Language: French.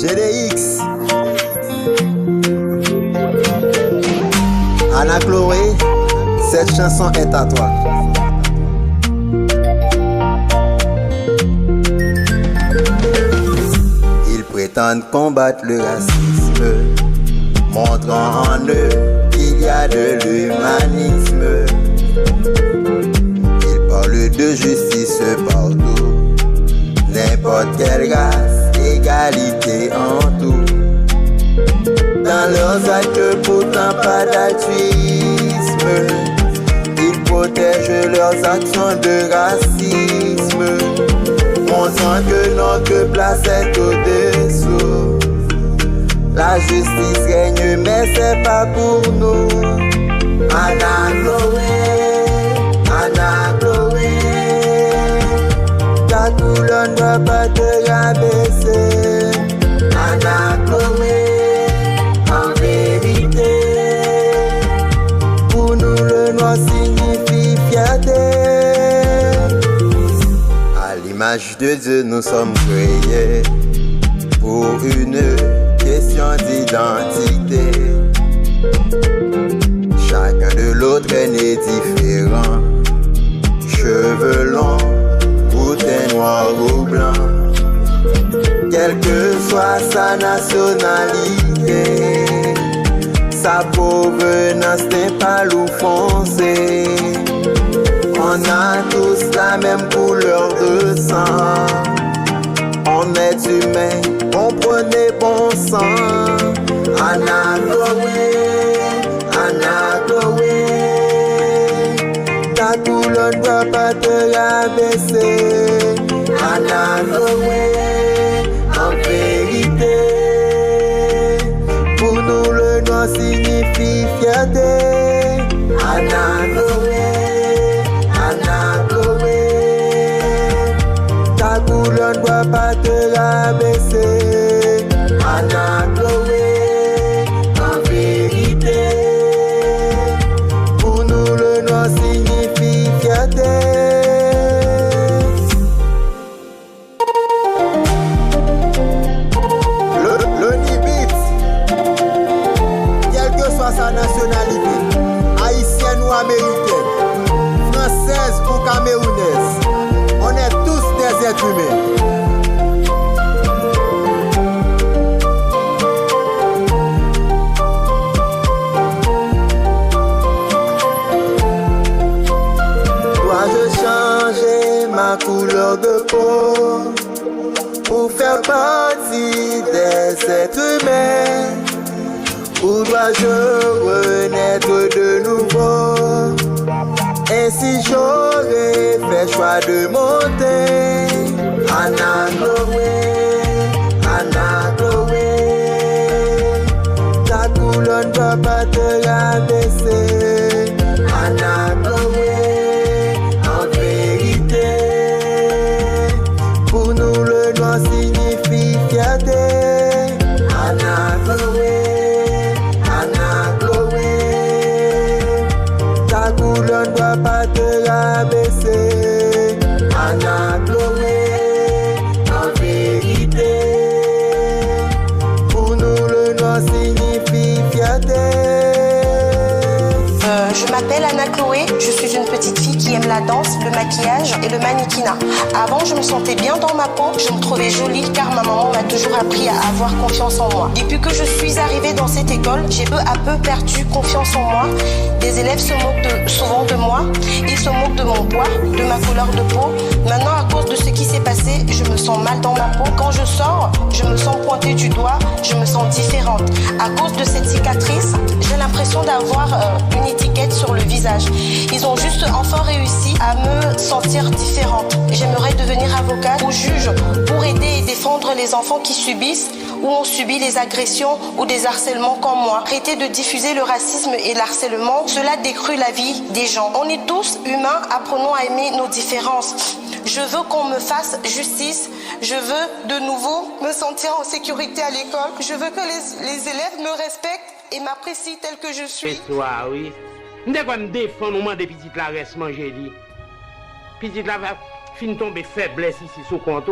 GDX, Anna Chloé, cette chanson est à toi. Ils prétendent combattre le racisme, montrant en eux qu'il y a de l'humanisme. Ils parlent de justice partout, n'importe quelle race, égalité en tout. Dans leurs actes, pourtant pas d'altruisme, ils protègent leurs actions de racisme, montrant que notre place est au-dessous. La justice règne, mais c'est pas pour nous. Anna Chloé, ta couleur ne doit pas te rabaisser. Anna Chloé, en vérité, pour nous le noir signifie fierté. À l'image de Dieu nous sommes créés pour une question d'identité. Chacun de l'autre est né différent, cheveux longs, ou teint noir ou blanc. Quelle que soit sa nationalité, sa provenance n'est pas loup foncé. On a tous la même couleur de sang. On est humain, comprenez bon sang. Anna Chloé, ta couleur ne doit pas te rabaisser. Anna Chloé, en vérité, pour nous le noir signifie fierté. Anna Chloé, ta couleur ne doit pas te rabaisser. Anna Chloé, en vérité, pour nous le noir signifie fierté. Sa nationalité, haïtienne ou américaine, française ou camerounaise, on est tous des êtres humains. Dois-je changer ma couleur de peau pour faire partie des êtres humains? Ou dois-je renaître de nouveau? Ainsi j'aurais fait choix de monter. Anna Chloé, ta couleur ne doit pas te rabaisser. Anna Chloé, en vérité, pour nous le noir signifie fierté. Anna Chloé, ta couleur ne doit pas te rabaisser. Anna Chloé, en vérité, pour nous le noir signifie fierté. Je m'appelle Anna Chloé, je suis une petite fille qui aime la danse, le maquillage et le mannequinat. Avant, je me sentais bien dans ma peau, je me trouvais jolie car ma maman m'a toujours appris à avoir confiance en moi. Depuis que je suis arrivée dans cette école, j'ai peu à peu perdu confiance en moi. Des élèves se moquent souvent de moi, ils se moquent de mon poids, de ma couleur de peau. Maintenant, à cause de ce qui s'est passé, je me sens mal dans ma peau. Quand je sors, je me sens pointée du doigt, je me sens différente. À cause de cette cicatrice, j'ai l'impression d'avoir une étiquette sur le visage. Ils ont juste enfin réussi à me sentir différente. J'aimerais devenir avocate ou juge pour aider et défendre les enfants qui subissent ou ont subi les agressions ou des harcèlements comme moi. Arrêter de diffuser le racisme et l'harcèlement, cela détruit la vie des gens. On est tous humains, apprenons à aimer nos différences. Je veux qu'on me fasse justice. Je veux de nouveau me sentir en sécurité à l'école. Je veux que les élèves me respectent et m'apprécient tel que je suis. Toi, oui. Nous devons défendre au des petites la reste manger. Petite la va fin tomber faiblesse ici sous compte.